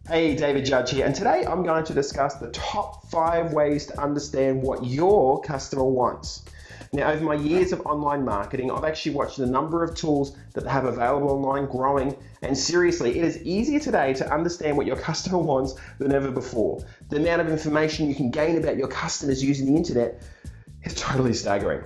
Hey, David Judge here, and today I'm going to discuss the top 5 ways to understand what your customer wants. Now, over my years of online marketing, I've actually watched the number of tools that they have available online growing, and seriously, it is easier today to understand what your customer wants than ever before. The amount of information you can gain about your customers using the internet is totally staggering.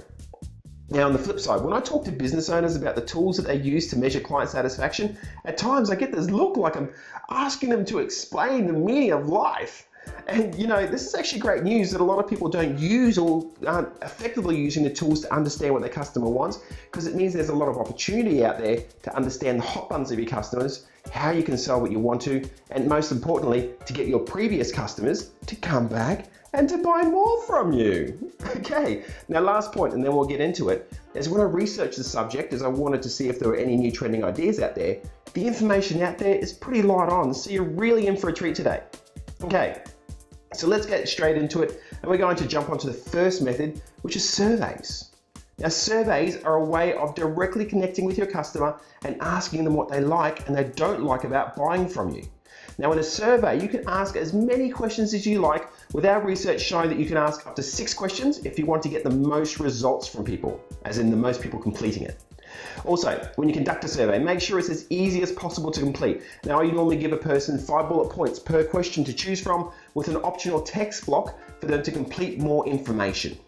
Now, on the flip side, when I talk to business owners about the tools that they use to measure client satisfaction, at times I get this look like I'm asking them to explain the meaning of life. And this is actually great news that a lot of people don't use or aren't effectively using the tools to understand what their customer wants, because it means there's a lot of opportunity out there to understand the hot buttons of your customers, how you can sell what you want to, and most importantly, to get your previous customers to come back and to buy more from you. Okay, now last point, and then we'll get into it, is when I researched the subject, as I wanted to see if there were any new trending ideas out there, the information out there is pretty light on, so you're really in for a treat today. Okay, so let's get straight into it, and we're going to jump onto the first method, which is surveys. Now, surveys are a way of directly connecting with your customer and asking them what they like and they don't like about buying from you. Now, in a survey, you can ask as many questions as you like, with our research showing that you can ask up to 6 questions if you want to get the most results from people, as in the most people completing it. Also, when you conduct a survey, make sure it's as easy as possible to complete. Now, I normally give a person 5 bullet points per question to choose from, with an optional text block for them to complete more information.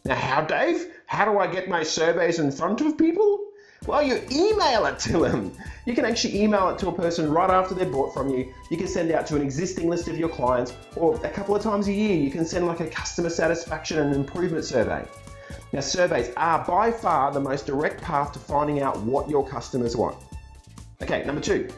Now, how, Dave? How do I get my surveys in front of people? Well, you email it to them. You can actually email it to a person right after they've bought from you. You can send out to an existing list of your clients, or a couple of times a year, you can send like a customer satisfaction and improvement survey. Now, surveys are by far the most direct path to finding out what your customers want. Okay, number 2.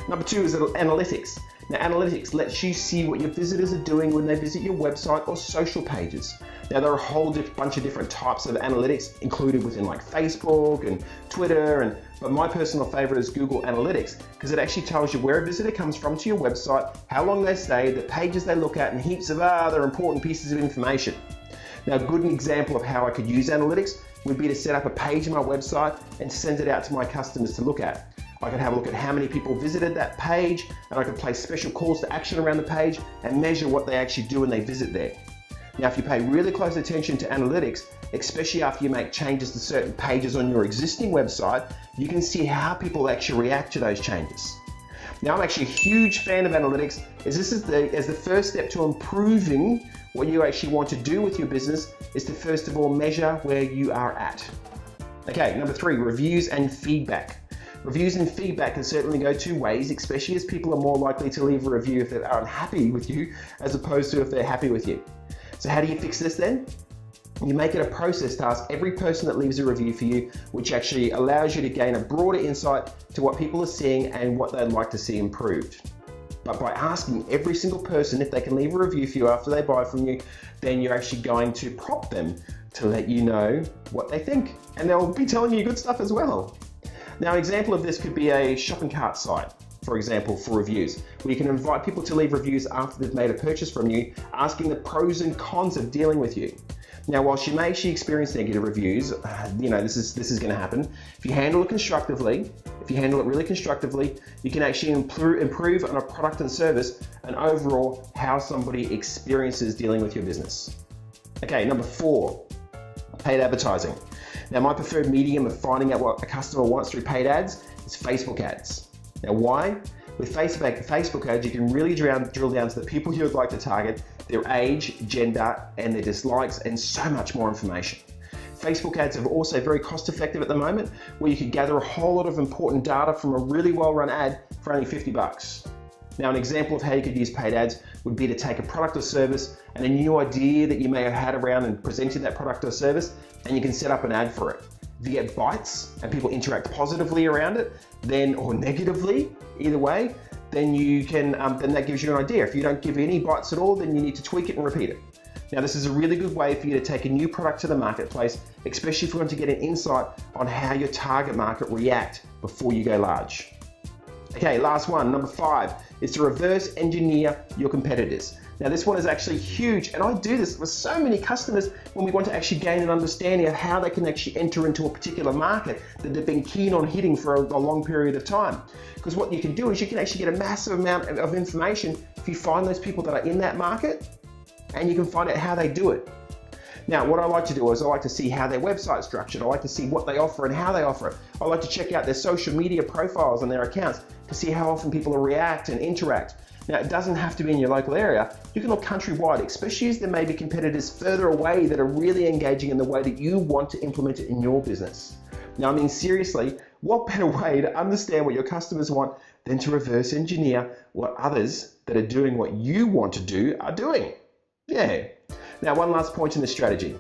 Number 2 is analytics. Now, analytics lets you see what your visitors are doing when they visit your website or social pages. Now, there are a whole bunch of different types of analytics included within like Facebook and Twitter, but my personal favorite is Google Analytics, because it actually tells you where a visitor comes from to your website, how long they stay, the pages they look at, and heaps of other important pieces of information. Now, a good example of how I could use analytics would be to set up a page on my website and send it out to my customers to look at. I could have a look at how many people visited that page, and I could place special calls to action around the page and measure what they actually do when they visit there. Now, if you pay really close attention to analytics, especially after you make changes to certain pages on your existing website, you can see how people actually react to those changes. Now, I'm actually a huge fan of analytics, as this is the first step to improving what you actually want to do with your business, is to first of all measure where you are at. Okay, number 3, reviews and feedback. Reviews and feedback can certainly go 2 ways, especially as people are more likely to leave a review if they are unhappy with you, as opposed to if they're happy with you. So how do you fix this then? You make it a process to ask every person that leaves a review for you, which actually allows you to gain a broader insight to what people are seeing and what they'd like to see improved. But by asking every single person if they can leave a review for you after they buy from you, then you're actually going to prompt them to let you know what they think. And they'll be telling you good stuff as well. Now, an example of this could be a shopping cart site, for example, for reviews, where you can invite people to leave reviews after they've made a purchase from you, asking the pros and cons of dealing with you. Now, whilst you may actually experience negative reviews, this is going to happen. If you handle it constructively, really constructively, you can actually improve on a product and service and overall how somebody experiences dealing with your business. Okay, number 4, paid advertising. Now, my preferred medium of finding out what a customer wants through paid ads is Facebook ads. Now, why? With Facebook ads, you can really drill down to the people you would like to target, their age, gender, and their dislikes, and so much more information. Facebook ads are also very cost effective at the moment, where you could gather a whole lot of important data from a really well-run ad for only $50. Now, an example of how you could use paid ads would be to take a product or service and a new idea that you may have had around and presenting that product or service, and you can set up an ad for it. If you get bites and people interact positively around it, or negatively, either way, then you can then that gives you an idea. If you don't give any bites at all, then you need to tweak it and repeat it. Now, this is a really good way for you to take a new product to the marketplace, especially if you want to get an insight on how your target market react before you go large. Okay, last one, number 5, is to reverse engineer your competitors. Now this one is actually huge, and I do this with so many customers when we want to actually gain an understanding of how they can actually enter into a particular market that they've been keen on hitting for a long period of time. Because what you can do is you can actually get a massive amount of information if you find those people that are in that market, and you can find out how they do it. Now, what I like to do is I like to see how their website's structured. I like to see what they offer and how they offer it. I like to check out their social media profiles and their accounts to see how often people react and interact. Now, it doesn't have to be in your local area. You can look countrywide, especially as there may be competitors further away that are really engaging in the way that you want to implement it in your business. Now, I mean, seriously, what better way to understand what your customers want than to reverse engineer what others that are doing what you want to do are doing? Yeah. Now, one last point in the strategy.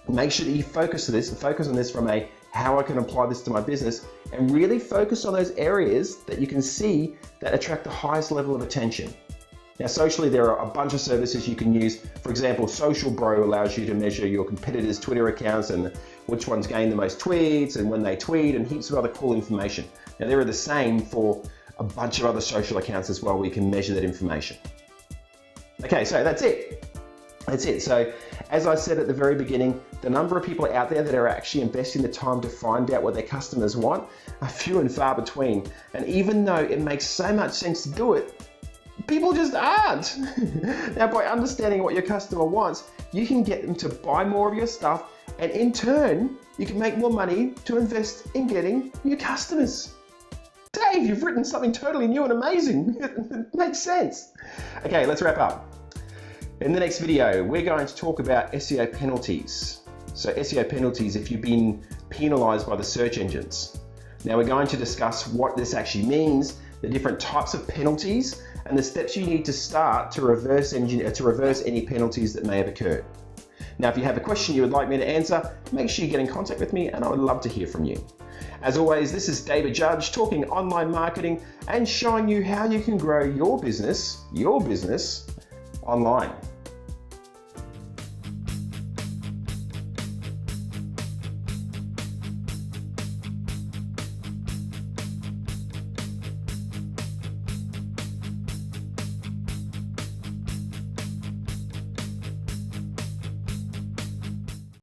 Make sure that you focus on this from a how I can apply this to my business, and really focus on those areas that you can see that attract the highest level of attention. Now, socially, there are a bunch of services you can use. For example, Social Bro allows you to measure your competitors' Twitter accounts and which ones gain the most tweets and when they tweet, and heaps of other cool information. Now, there are the same for a bunch of other social accounts as well, where you can measure that information. Okay, so that's it. So as I said at the very beginning, the number of people out there that are actually investing the time to find out what their customers want are few and far between. And even though it makes so much sense to do it, people just aren't. Now, by understanding what your customer wants, you can get them to buy more of your stuff, and in turn, you can make more money to invest in getting new customers. Dave, you've written something totally new and amazing. It makes sense. Okay, let's wrap up. In the next video, we're going to talk about SEO penalties. So SEO penalties if you've been penalized by the search engines. Now we're going to discuss what this actually means, the different types of penalties, and the steps you need to start to reverse any penalties that may have occurred. Now, if you have a question you would like me to answer, make sure you get in contact with me, and I would love to hear from you. As always, this is David Judge talking online marketing and showing you how you can grow your business online.